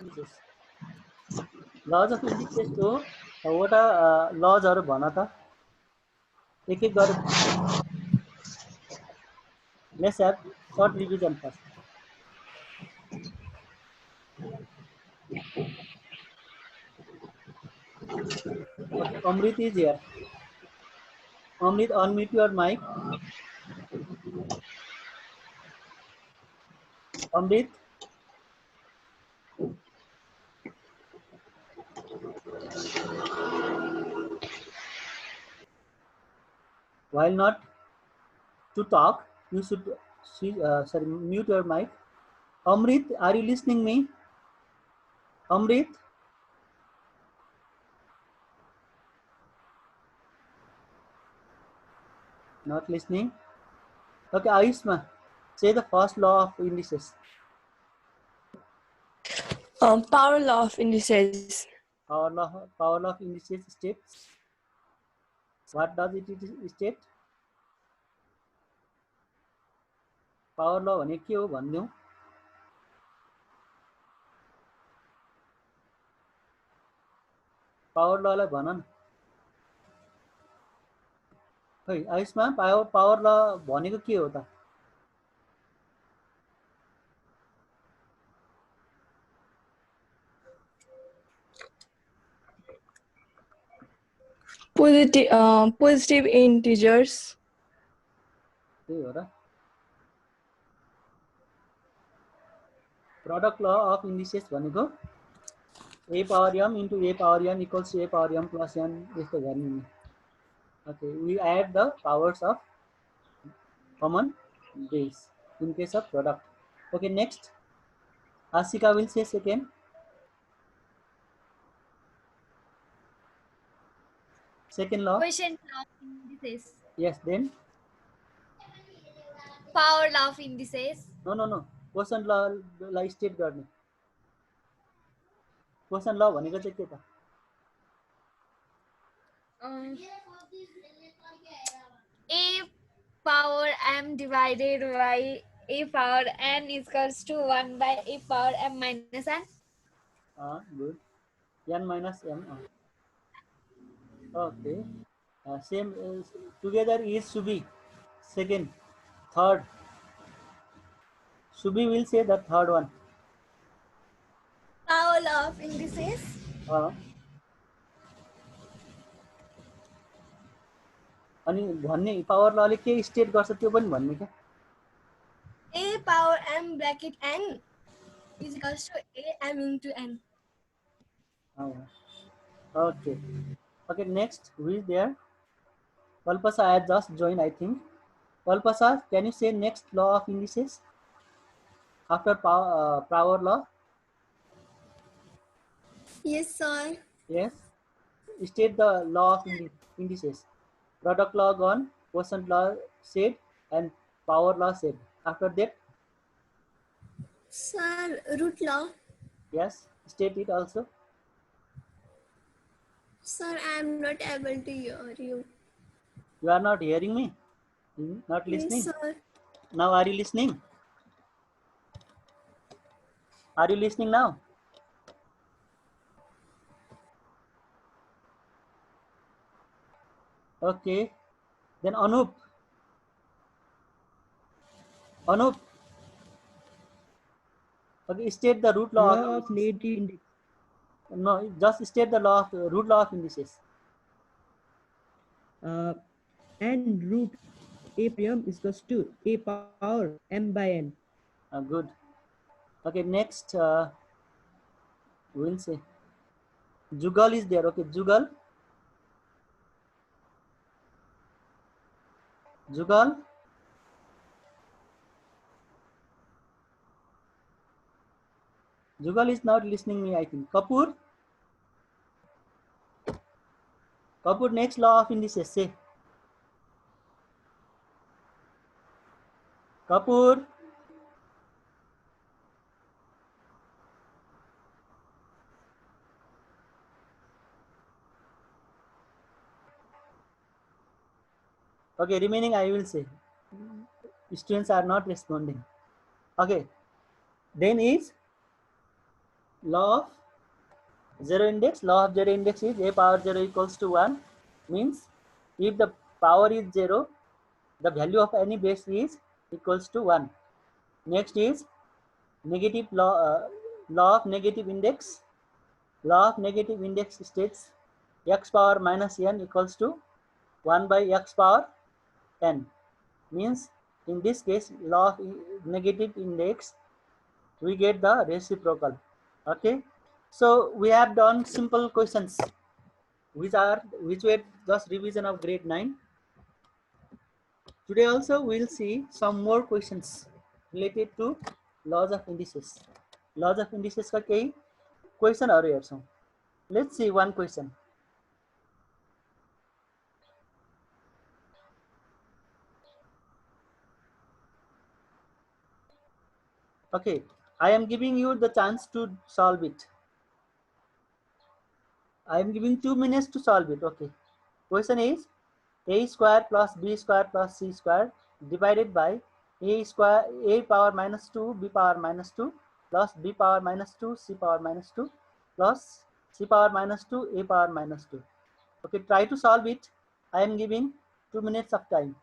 indices. Laws of indices to वटा लजहरू भन त एक एक गरेर let's have short revision first. Okay, Amrit is here. Amrit, unmute your mic. Amrit, while not to talk, you should sorry, mute your mic. Amrit, are you listening me? Amrit, not listening. Okay, Aishma, say the first law of indices. Power law of indices. Power law of indices states. What does it state? Power law भने के हो भन्दियौ. Power ललाई भन न. खै आयुषमा power ल भनेको के हो त? Positive integers. त्यही हो र. Product law of indices भनेको a power m into a power n equals to a power m plus n यस्तो गर्ने नि. Okay, we add the powers of common base in case of product. Okay, next Asika will say second. Second law. Quotient law of indices. Yes, then Power law of indices. no. Quotient law lie state गर्ने. Quotient law भनेको चाहिँ के त? A power m divided by a power n equals to 1 by a power m minus n. Good. N minus m. Okay. Same together is to be second, third. Subi will say the third one. Power law of indices. अनि भन्ने power लले के state गर्छ त्यो पनि भन्ने के? A power m bracket n is equals to a m into n. Okay. Okay, next who is there? Kalpasa has just joined, I think. Kalpasa, can you say next law of indices after power law? Yes, sir. Yes. State the law of indices. Product law gone, quotient law said, and power law said. After that, Sir, root law. yes, state it also. Sir, I am not able to hear you. You are not hearing me? Not listening? Yes, sir. Now are you listening? Are you listening now? Okay. Then Anup. Okay, state the root law of native index. No, just state the law of root law of indices. And root a prime is equals to a power m by n. Good. Okay, next we'll say Jugal is there. Okay, Jugal. Jugal is not listening me, I think. Kapoor, next law of indices, say. Kapoor. Okay, remaining I will say. Students are not responding. Okay, then is law of zero index. Law of zero index is a power 0 equals to 1. Means if the power is 0, the value of any base is equals to 1. Next is negative law of negative index. Law of negative index states x power minus n equals to 1 by x power n. Means in this case, law of negative index, we get the reciprocal. Okay, so we have done simple questions which were just revision of grade 9. Today also we will see some more questions related to laws of indices. Laws of indices का केही क्वेशनहरु हेर्छौं. Let's see one question. Okay, I am giving you the chance to solve it. I am giving 2 minutes to solve it. Okay. Question is a square plus b square plus c square divided by a square a power minus 2 b power minus 2 plus b power minus 2 c power minus 2 plus c power minus 2 a power minus 2. Okay, try to solve it. I am giving 2 minutes of time.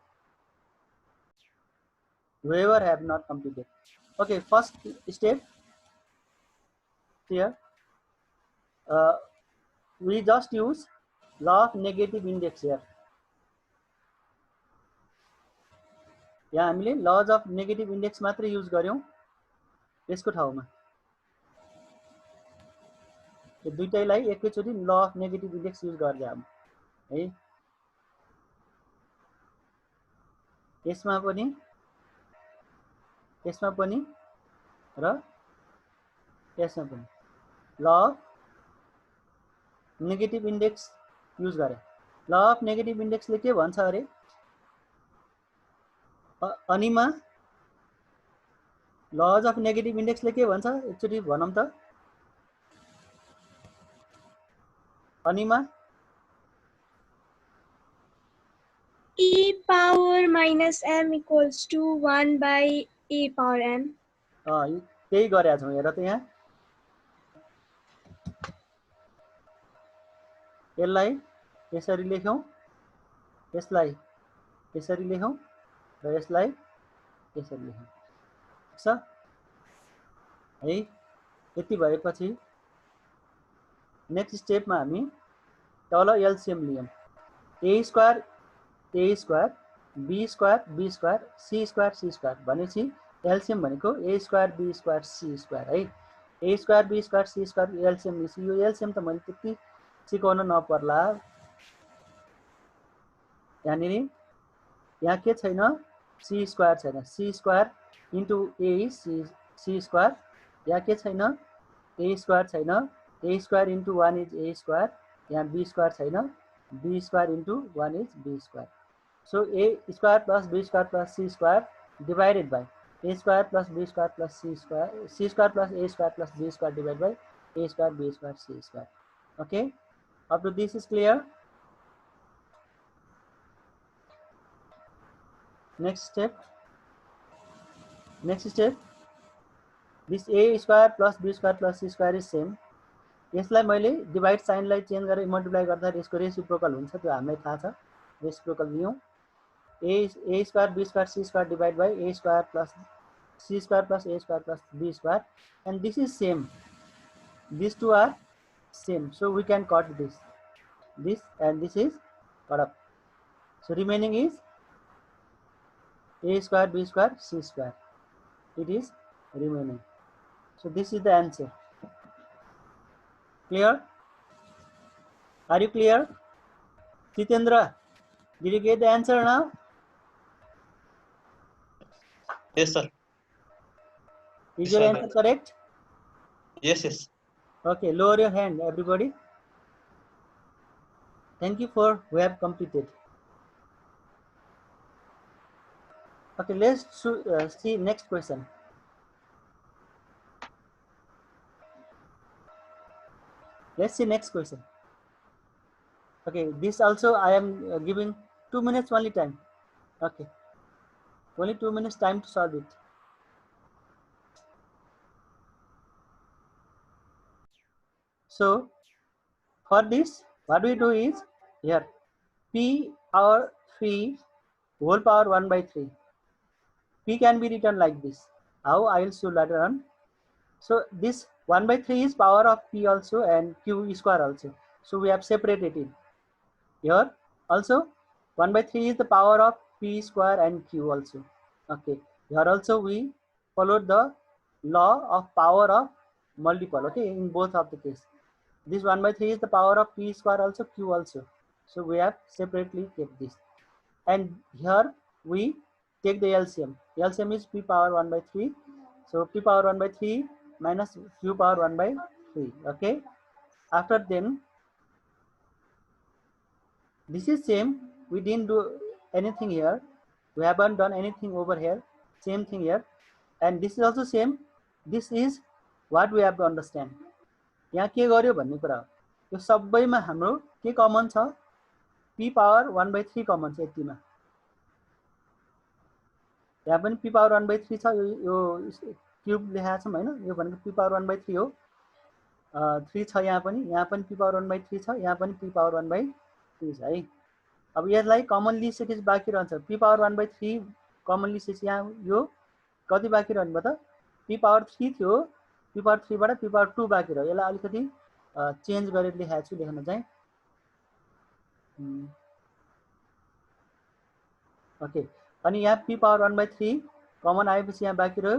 Whoever have not completed. Okay, first step here. We just use law of negative index here. यहाँ हामीले लज of negative index मात्रै use गर्यौं यसको ठाउँमा. यो दुईटैलाई एकैचोटी law of negative index use गर्दै हम है. यसमा पनि र यसमा पनि law of negative index use गरे. ल अफ नेगेटिभ इन्डेक्सले के भन्छ अरे अनिमा लज अफ नेगेटिभ इन्डेक्सले के भन्छ एकचोटी भनौं त अनिमा. E power minus m equals to 1 by e power m. त्यही गरेका छौं हेर त यहाँ. यसलाई यसरी लेखौं, यसलाई यसरी लेखौं र यसलाई यसरी लेखौं. ठीक छ है. यति भएपछि नेक्स्ट स्टेपमा हामी तल एलसीएम लियौं. a square b square b square c square भनेपछि एलसीएम भनेको a square b square c square है. a square b square c square LCM लिसी. यो एलसीएम त मैले त्यति सिकाउन नपर्ला. यहाँ के छैन c स्क्वायर छैन. c square into a c square. यहाँ के छैन a स्क्वायर छैन. a square into 1 is a square. यहाँ b स्क्वायर छैन. b square into 1 is b square. So a square plus b square plus c square divided by a square plus b square plus c square, c square plus a square plus b square divided by a square b square c square. Okay, up to this is clear. Next step, this a square plus b square plus c square is same. यसलाई मैले divide साइनलाई change गरेर multiply गर्दा यसको reciprocal हुन्छ. त्यो हामीलाई थाहा छ. Reciprocal लियौं. a square b square c square divided by a square plus c square plus a square plus b square, and this is same. These two are same, so we can cut this and this is cut up. So remaining is a square b square c square. It is remaining. So this is the answer. Clear? Are you clear? Jitendra, did you get the answer now? Yes, sir. Is your answer correct? Yes. Okay, lower your hand, everybody. Thank you for who have completed. Okay, let's see next question. Let's see next question. Okay, this also I am giving 2 minutes only time. Okay, only 2 minutes time to solve it. So for this, what we do is here p power 3 whole power 1 by 3. P can be written like this. How I will show later on. So this 1 by 3 is power of p also and q square also. So we have separated it. Here also 1 by 3 is the power of p square and q also. Okay. Here also we followed the law of power of multiple. Okay, in both of the case. This 1 by 3 is the power of p square also, q also. So we have separately kept this. And here we take the LCM. LCM is p power 1 by 3. So p power 1 by 3 minus q power 1 by 3. Okay. After then, this is same. We didn't do anything here. We haven't done anything over here. Same thing here. And this is also same. This is what we have to understand. यहाँ के गर्यो भन्ने कुरा हो. यो सबैमा हाम्रो के कमन छ? p power 1 by 3 कमन छ यतिमा. यहाँ पनि p power 1 by 3 छ. यो क्यूब लेखेको छौं हैन. यो भनेको p power 1 by 3 हो. 3 छ यहाँ पनि p power 1 by 3 छ. यहाँ पनि p power 1 by 3 छ है. अब यसलाई कमन लिइसकेपछि बाँकी रहन्छ p power 1 by 3 कमन लिइसकेपछि यहाँ यो कति बाँकी रहनु भयो त? p power 3 थियो. p power 3 बाट p power 2 बाँकी रह्यो. यसलाई अलिकति चेन्ज गरेर लेखेको छु. लेख्न चाहिँ ओके. अनि यहाँ p power 1 by 3 कमन आएपछि यहाँ बाँकी रह्यो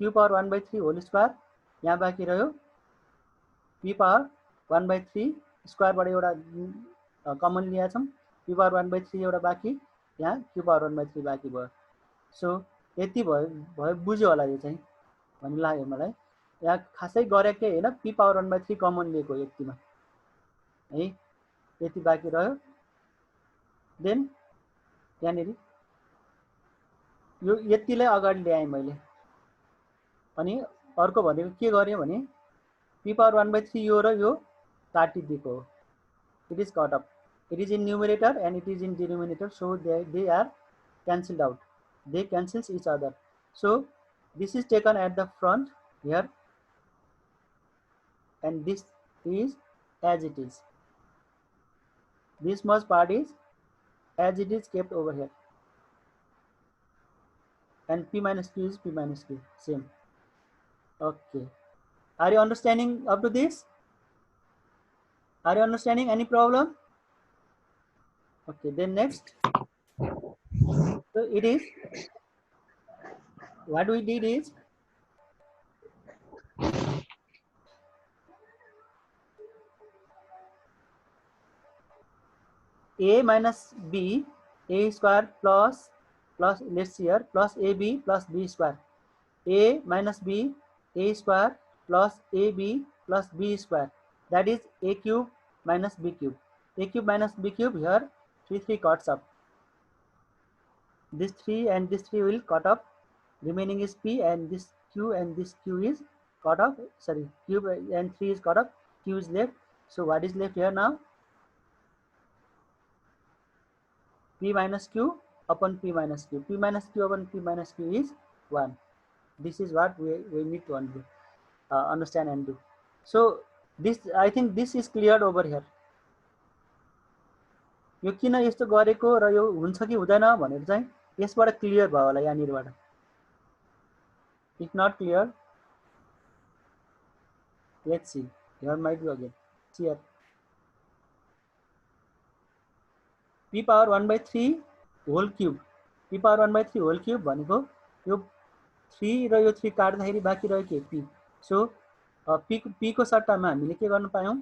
q power 1 by 3 whole square. यहाँ बाँकी रह्यो p power 1 by 3 स्क्वायर बाट एउटा कमन लिएका छौं. p power 1 by 3 एउटा बाँकी. यहाँ q power 1 by 3 बाँकी भयो. सो यति भयो बुझ्यो होला यो चाहिँ भन्ने लाग्यो मलाई. यहाँ खासै गरेकै हैन. p power 1 by 3 कमन लिएको यतिमा है. यति बाँकी रह्यो. देन यहाँनेरि यो यतिलाई अगाडि ल्याएँ मैले. अनि अर्को भनेको के गरे भने p power 1 by 3 यो र यो काटिदिएको हो. It is cut off. It is in numerator and it is in denominator, so they are cancelled out. They cancels each other. So this is taken at the front here, and this is as it is. This much part is as it is kept over here, and p minus q is p minus q, same. Okay, are you understanding up to this? Are you understanding? Any problem? Okay, then next. So it is, what we did is a minus b, a square plus let's see here, plus ab plus b square. A minus b, a square plus ab plus b square. That is a cube minus b cube. A cube minus b cube, here 3 cuts up. This 3 and this 3 will cut up. Remaining is p, and this q and this q is cut off. Sorry, cube and 3 is cut off. Q is left. So what is left here now? P minus q upon p minus q. P minus q upon p minus q is 1. This is what we need to understand and do. So this, I think this is cleared over here. यो किन यस्तो गरेको र यो हुन्छ कि हुँदैन भनेर चाहिँ यसबाट clear भयो होला यहाँनिरबाट. If not clear, let's see. Here might be again. See here. p power 1 by 3 whole cube. p power 1 by 3 whole cube भनेको यो 3 र यो 3 काट्दाखेरि बाँकी रह्यो के p. सो p को सट्टामा हामीले के गर्न पायौं?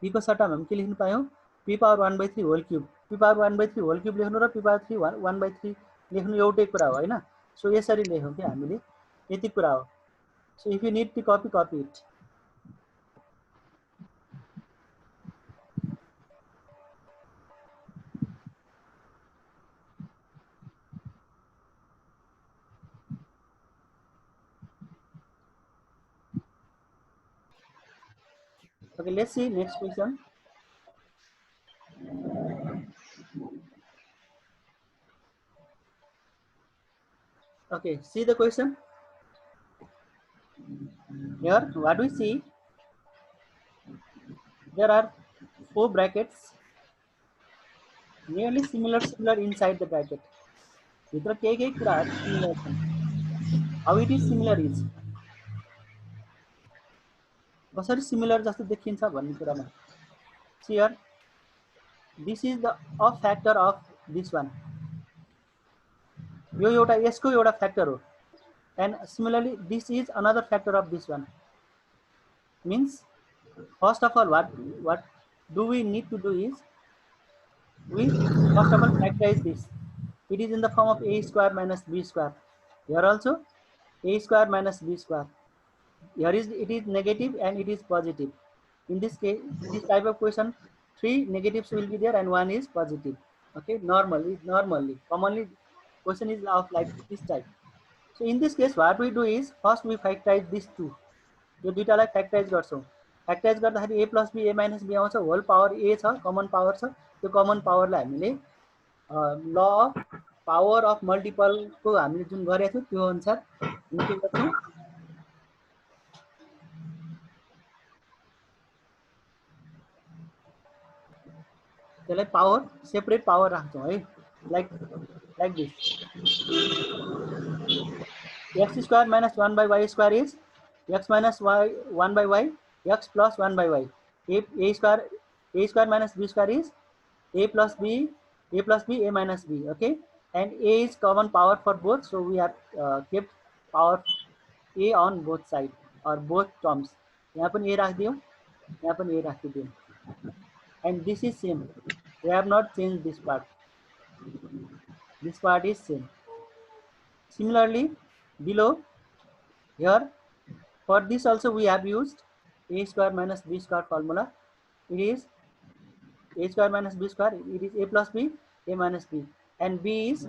p को सट्टामा हामी के लेख्न पायौं? p power 1 by 3 whole cube. p power 1 by 3 whole cube लेख्नु र p power 3 1 by 3 लेख्नु एउटै कुरा हो हैन. सो यसरी लेख्यौं के हामीले. यति कुरा हो. So if you need to copy it. Okay, let's see next question. Okay, see the question. Here, what we see, there are 4 brackets nearly similar inside the bracket. भित्र केही कुराहरु सिमिलर छन्. How it is similar is कसरी similar जस्तो देखिन्छ भन्ने कुरामा. Here this is the a factor of this one. यो एउटा यसको एउटा फ्याक्टर हो. And similarly this is another factor of this one. Means first of all what do we need to do is we first of all factorize this. It is in the form of a square minus b square. Here also a square minus b square. Here is it is negative and it is positive. In this case, this type of question, 3 negatives will be there and 1 is positive. Okay, normally, commonly question is of like this type. So in this case, what we do is first we factorize these two. यो दुईटालाई factorize गर्छौं. Factorize गर्दाखेरि a plus b a minus b आउँछ. Whole power a छ, कमन power छ. त्यो कमन पावरलाई हामीले law of power of multiple को हामीले जुन गरेको थियो त्यो अनुसार के गर्छौं, त्यसलाई पावर सेपरेट पावर राख्छौं है. Like this x square minus 1 by y square is x minus y 1 by y x plus 1 by y. a square minus b square is a plus b a minus b. Okay, and a is common power for both, so we have kept power a on both side or both terms. यहाँ पनि a राखिदियौ, यहाँ पनि a राखिदियौ. And this is same. We have not changed this part. This part is same. Similarly, below here for this also we have used a square minus b square formula. It is a square minus b square. It is a plus b a minus b, and b is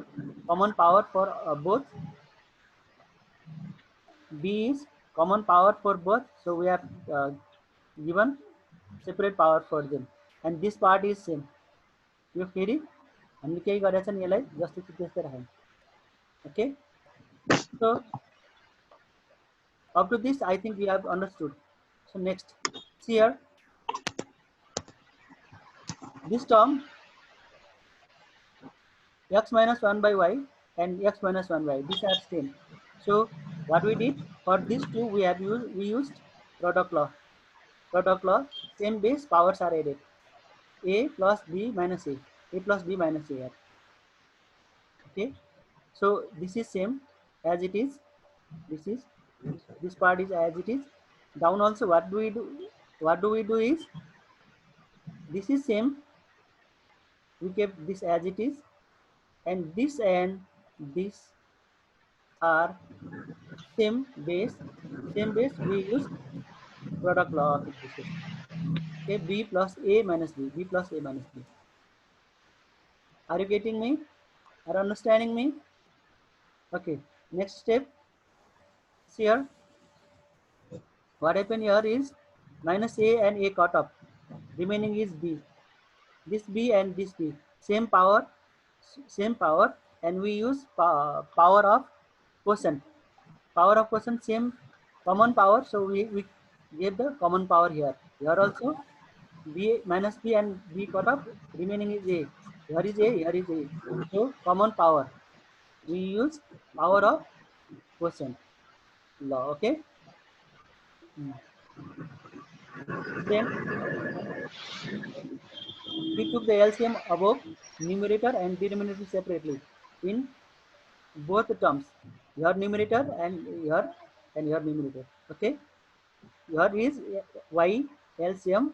common power for both. B is common power for both, so we have given separate power for them, and this part is same. यो फेरि हामीले केही गरेका छन्, यसलाई जस्तो कि त्यस्तै राखौं. Okay, so up to this I think we have understood. So next, see here, this term x minus 1 by y and x minus 1 by y, these are same. So what we did for these two, we used product law. Same base, powers are added. A plus b minus a plus b minus a. Okay, so this is same as it is. This part is as it is. Down also what do we do is this is same. We kept this as it is, and this are same base. We use product law of equation. Okay, b plus a minus b plus a minus b. Are you getting me? Are understanding me? Okay, next step. See here, what happened here is minus a and a cut off, remaining is b. This b and this b, same power, and we use power of quotient. Same common power, so we gave the common power here. Here also b minus b and b cut off, remaining is a. Here is a. So common power, we use power of quotient law. Okay. Then we took the LCM above numerator and denominator separately in both terms. Your numerator and your numerator. Okay. Here is y LCM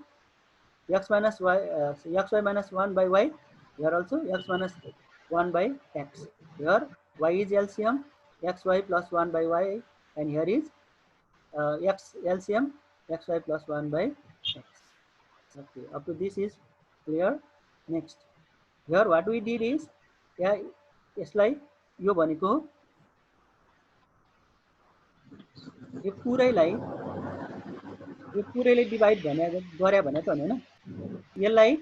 x minus y xy minus 1 by y. Here also x minus 1 by x. Here y is LCM xy plus 1 by y, and here is x LCM xy plus 1 by x. Okay, up to this is clear. Next, here what we did is यसलाई यो भनेको यो पुरैलाई divide गरे भने त हैन, यसलाई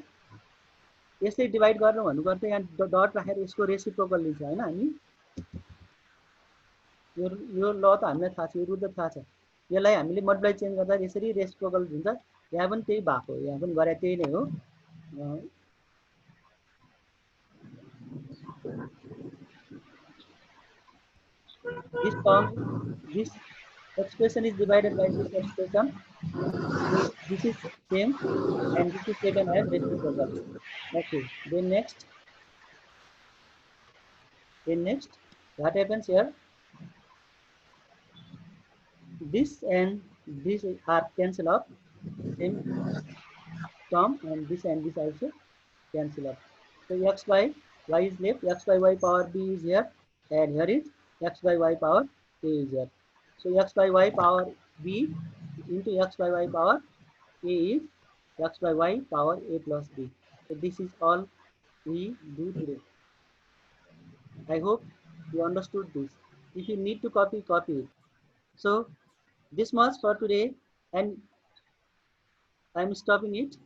यसले divide गर्नु भन्नुपर्छ. यहाँ डट राखेर यसको रेसिप्रोकल लिन्छ हैन हामी. यो ल त हामीलाई थाहा छ, यो रुट त थाहा छ. यसलाई हामीले मल्टिप्लाई चेन्ज गर्दा यसरी रेसिप्रोकल हुन्छ। यहाँ पनि त्यही भएको हो, यहाँ पनि गरे त्यही नै हो। This term, this expression is divided by this expression. This is same, and this is taken as reciprocal. Okay. Then next, what happens here? This and this are cancel off, same term, and this also cancel off. So x by y is left, x by y power b is here, and here is x by y power a is here. So x by y power b into x by y power a is x by y power a plus b. So this is all we do today. I hope you understood this. If you need to copy, copy it. So this much for today, and I'm stopping it.